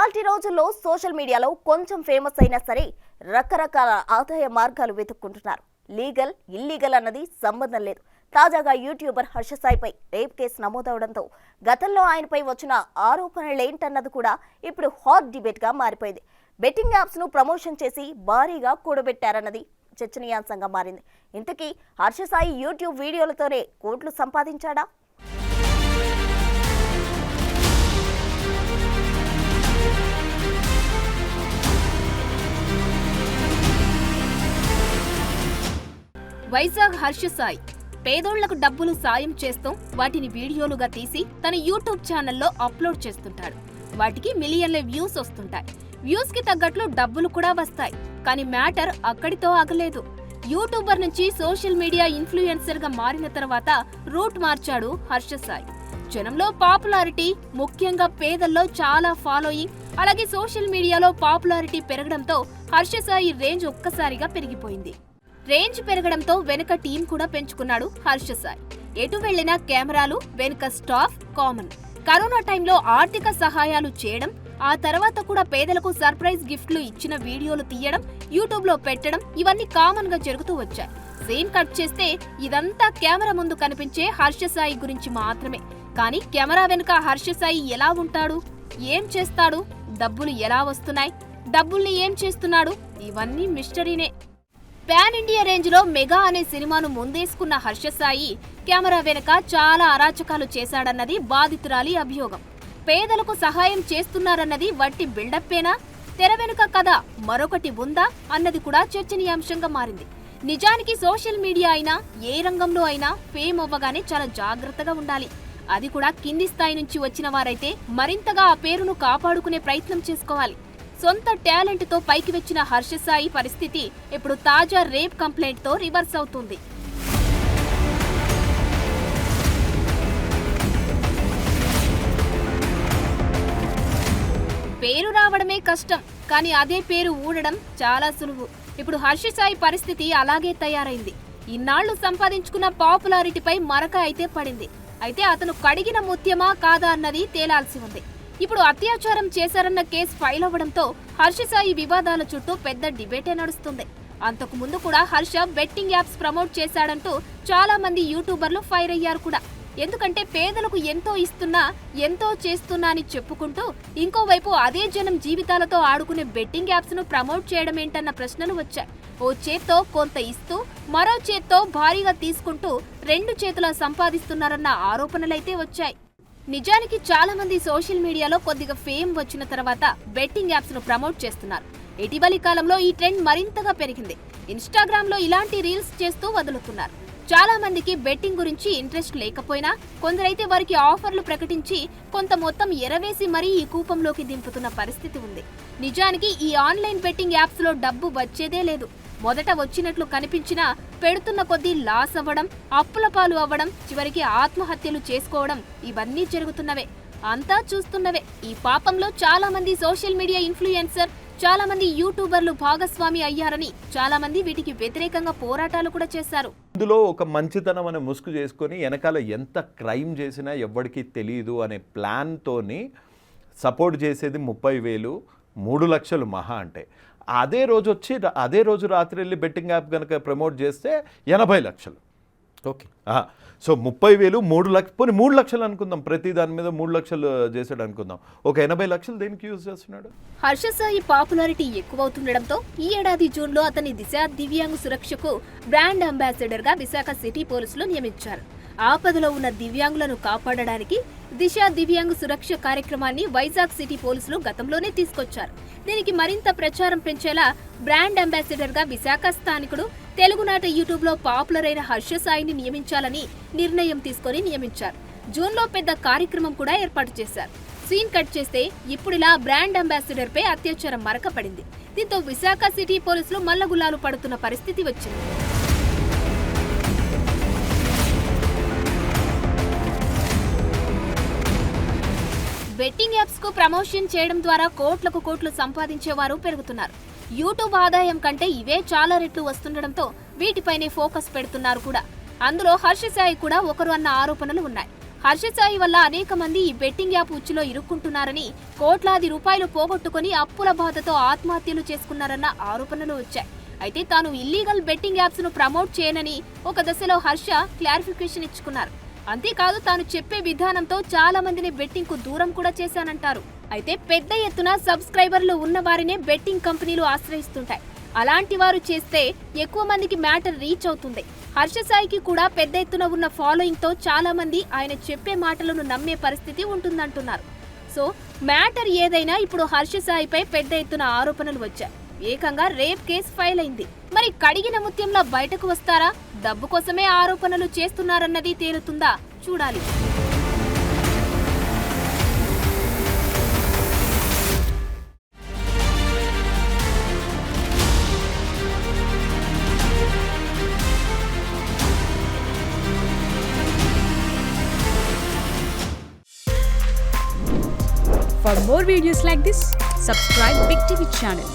ఇవాల్టి రోజుల్లో సోషల్ మీడియాలో కొంచెం ఫేమస్ అయినా సరే రకరకాల ఆదాయ మార్గాలు వెతుక్కుంటున్నారు. లీగల్ ఇల్లీగల్ అన్నది సంబంధం లేదు. తాజాగా యూట్యూబర్ హర్ష సాయిపై రేప్ కేసు నమోదవడంతో గతంలో ఆయనపై వచ్చిన ఆరోపణలేంటన్నది కూడా ఇప్పుడు హాట్ డిబేట్ గా మారిపోయింది. బెట్టింగ్ యాప్స్ ను ప్రమోషన్ చేసి భారీగా కూడబెట్టారన్నది చర్చనీయాంశంగా మారింది. ఇంతకీ హర్ష సాయి యూట్యూబ్ వీడియోలతోనే కోట్లు సంపాదించాడా? వైజాగ్ హర్ష సాయి పేదోళ్లకు డబ్బులు సాయం చేస్తూ వాటిని వీడియోలుగా తీసి తన యూట్యూబ్ ఛానల్లో అప్లోడ్ చేస్తుంటాడు. వాటికి మిలియన్ల వ్యూస్ వస్తుంటాయి. వ్యూస్ కి తగ్గట్లు డబ్బులు కూడా వస్తాయి. కానీ మ్యాటర్ అక్కడితో ఆగలేదు. యూట్యూబర్ నుంచి సోషల్ మీడియా ఇన్ఫ్లుయెన్సర్ గా మారిన తర్వాత రూట్ మార్చాడు హర్ష సాయి. జనంలో పాపులారిటీ, ముఖ్యంగా పేదల్లో చాలా ఫాలోయింగ్, అలాగే సోషల్ మీడియాలో పాపులారిటీ పెరగడంతో హర్ష సాయి రేంజ్ ఒక్కసారిగా పెరిగిపోయింది. రేంజ్ పెరగడంతో వెనుక టీం కూడా పెంచుకున్నాడు హర్ష సాయి. ఎటు వెళ్లినా కెమెరాలు, వెనుక స్టాఫ్ కామన్. కరోనా టైంలో ఆర్థిక సహాయాలు చేయడం, ఆ తర్వాత కూడా పేదలకు సర్ప్రైజ్ గిఫ్ట్లు ఇచ్చిన వీడియోలు తీయడం, యూట్యూబ్ లో పెట్టడం, ఇవన్నీ కామన్ గా జరుగుతూ వచ్చాయి. సీన్ కట్ చేస్తే ఇదంతా కెమెరా ముందు కనిపించే హర్ష సాయి గురించి మాత్రమే. కానీ కెమెరా వెనుక హర్ష సాయి ఎలా ఉంటాడు, ఏం చేస్తాడు, డబ్బులు ఎలా వస్తున్నాయి, డబ్బుల్ని ఏం చేస్తున్నాడు, ఇవన్నీ మిస్టరీనే. పాన్ ఇండియా రేంజ్ లో మెగా అనే సినిమాను ముందేసుకున్న హర్ష సాయి కెమెరా వెనుక చాలా అరాచకాలు చేశాడన్నది బాధితురాలి అభియోగం. పేదలకు సహాయం చేస్తున్నారన్నది వట్టి బిల్డప్పేనా, తెర వెనుక కథ మరొకటి ఉందా అన్నది కూడా చర్చనీయాంశంగా మారింది. నిజానికి సోషల్ మీడియా అయినా ఏ రంగంలో అయినా ఫేమ్ అవ్వగానే చాలా జాగ్రత్తగా ఉండాలి. అది కూడా కింది స్థాయి నుంచి వచ్చిన వారైతే మరింతగా ఆ పేరును కాపాడుకునే ప్రయత్నం చేసుకోవాలి. సొంత టాలెంట్ తో పైకి వచ్చిన హర్ష సాయి పరిస్థితి ఇప్పుడు తాజా రేప్ కంప్లైంట్ తో రివర్స్ అవుతుంది. పేరు రావడమే కష్టం, కానీ అదే పేరు ఊడడం చాలా సులువు. ఇప్పుడు హర్ష సాయి పరిస్థితి అలాగే తయారైంది. ఇన్నాళ్లు సంపాదించుకున్న పాపులారిటీపై మరక అయితే పడింది. అయితే అతను కడిగిన ముత్యమా కాదా అన్నది తేలాల్సి ఉంది. ఇప్పుడు అత్యాచారం చేశారన్న కేసు ఫైల్ అవ్వడంతో హర్ష సాయి వివాదాల చుట్టూ పెద్ద డిబేటే నడుస్తుంది. అంతకు ముందు కూడా హర్ష బెట్టింగ్ యాప్స్ ప్రమోట్ చేశాడంటూ చాలా మంది యూట్యూబర్లు ఫైర్ అయ్యారు కూడా. ఎందుకంటే పేదలకు ఎంతో ఇస్తున్నా, ఎంతో చేస్తున్నా అని చెప్పుకుంటూ ఇంకోవైపు అదే జనం జీవితాలతో ఆడుకునే బెట్టింగ్ యాప్స్ ను ప్రమోట్ చేయడం ఏంటన్న ప్రశ్నలు వచ్చాయి. ఓ చేత్తో కొంత ఇస్తూ మరో చేత్తో భారీగా తీసుకుంటూ రెండు చేతులా సంపాదిస్తున్నారన్న ఆరోపణలైతే వచ్చాయి. నిజానికి చాలా మంది సోషల్ మీడియాలో కొద్దిగా ఫేమ్ వచ్చిన తర్వాత బెట్టింగ్ యాప్స్ ను ప్రమోట్ చేస్తున్నారు. ఇటీవలి కాలంలో ఈ ట్రెండ్ మరింతగా పెరిగింది. ఇన్స్టాగ్రామ్ లో ఇలాంటి రీల్స్ చేస్తూ వదులుతున్నారు. చాలా మందికి బెట్టింగ్ గురించి ఇంట్రెస్ట్ లేకపోయినా కొందరైతే వారికి ఆఫర్లు ప్రకటించి కొంత మొత్తం ఎరవేసి మరీ ఈ కూపంలోకి దింపుతున్న పరిస్థితి ఉంది. నిజానికి ఈ ఆన్లైన్ బెట్టింగ్ యాప్స్ లో డబ్బు వచ్చేదే లేదు. మొదట వచ్చినట్లు కనిపించినా పెడుతున్న కొద్దీ లాస్ అవ్వడం, అప్పుల పాలు అవ్వడం, చివరికి ఆత్మహత్యలు చేసుకోవడం, ఇవన్నీ జరుగుతున్నవే, అంతా చూస్తున్నవే. ఈ పాపంలో చాలా మంది సోషల్ మీడియా ఇన్ఫ్లుయెన్సర్, చాలా మంది యూట్యూబర్లు భాగస్వామి అయ్యారని చాలా మంది వీటికి వ్యతిరేకంగా పోరాటాలు కూడా చేశారు. ఇందులో ఒక మంచితనం అనే ముసుగు చేసుకొని వెనకాల ఎంత క్రైమ్ చేసినా ఎవ్వడికి తెలియదు అనే ప్లాన్తోని సపోర్ట్ చేసేది 30,000, 3 లక్షలు మహా అంటే. అదే రోజు రాత్రి వెళ్ళి బెట్టింగ్ యాప్ కనుక ప్రమోట్ చేస్తే 80 లక్షలు. ఓకే, సో 30,000, 3 లక్షలు, పోనీ 3 లక్షలు అనుకుందాం, ప్రతి దాని మీద 3 లక్షలు చేసాడు అనుకుందాం. ఒక 80 లక్షలు దేనికి యూజ్ చేస్తున్నాడు? హర్ష సాయి పాపులారిటీ ఎక్కువవుతుండడంతో ఈ ఏడాది జూన్లో అతని దిశ దివ్యాంగ సురక్షకు బ్రాండ్ అంబాసిడర్ గా విశాఖ సిటీ పోలీసులు నియమించారు. ఆపదలో ఉన్న దివ్యాంగులను కాపాడడానికి దిశ దివ్యాంగ సురక్ష కార్యక్రమాన్ని వైజాగ్ సిటీ పోలీసులు గతంలోనే తీసుకొచ్చారు. దీనికి మరింత ప్రచారం పెంచేలా బ్రాండ్ అంబాసిడర్ గా విశాఖ స్థానికుడు, తెలుగునాట యూట్యూబ్ లో పాపులర్ అయిన హర్ష సాయిని నియమించాలని నిర్ణయం తీసుకుని నియమించారు. జూన్లో పెద్ద కార్యక్రమం కూడా ఏర్పాటు చేశారు. సీన్ కట్ చేస్తే ఇప్పుడిలా బ్రాండ్ అంబాసిడర్ పై అత్యాచారం మరక పడింది. దీంతో విశాఖ సిటీ పోలీసులు మల్లగుల్లాలు పడుతున్న పరిస్థితి వచ్చింది. బెట్టింగ్ యాప్స్ కు ప్రమోషన్ చేయడం ద్వారా కోట్లకు కోట్లు సంపాదించేవారు పెరుగుతున్నారు. యూట్యూబ్ ఆదాయం కంటే ఇవే చాలా రెట్లు వస్తుండడంతో వీటిపైనే ఫోకస్ పెడుతున్నారు కూడా. అందులో హర్ష సాయి కూడా ఒకరు అన్న ఆరోపణలు ఉన్నాయి. హర్ష సాయి వల్ల అనేక మంది ఈ బెట్టింగ్ యాప్ ఉచ్చులో ఇరుక్కుంటున్నారని, కోట్లాది రూపాయలు పోగొట్టుకుని అప్పుల బాధతో ఆత్మహత్యలు చేసుకున్నారన్న ఆరోపణలు వచ్చాయి. అయితే తాను ఇల్లీగల్ బెట్టింగ్ యాప్స్ ను ప్రమోట్ చేయనని ఒక దశలో హర్ష క్లారిఫికేషన్ ఇచ్చుకున్నారు. అంతేకాదు తాను చెప్పే విధానంతో చాలా మందిని బెట్టింగ్ కు దూరం కూడా చేశానంటారు. అయితే పెద్ద ఎత్తున సబ్స్క్రైబర్లు ఉన్న వారినే బెట్టింగ్ కంపెనీలు ఆశ్రయిస్తుంటాయి. అలాంటి వారు చేస్తే ఎక్కువ మందికి మ్యాటర్ రీచ్ అవుతుంది. హర్ష సాయికి కూడా పెద్ద ఎత్తున ఉన్న ఫాలోయింగ్ తో చాలా మంది ఆయన చెప్పే మాటలను నమ్మే పరిస్థితి ఉంటుందంటున్నారు. సో మ్యాటర్ ఏదైనా ఇప్పుడు హర్ష సాయిపై పెద్ద ఎత్తున ఆరోపణలు వచ్చాయి. ఏకంగా రేప్ కేసు ఫైల్ అయింది. మరి కడిగిన ముత్యంలా బయటకు వస్తారా? డబ్బు కోసమే ఆరోపణలు చేస్తున్నారన్నది తేలుతుందా? చూడాలి. For more videos like this, subscribe Big TV channel.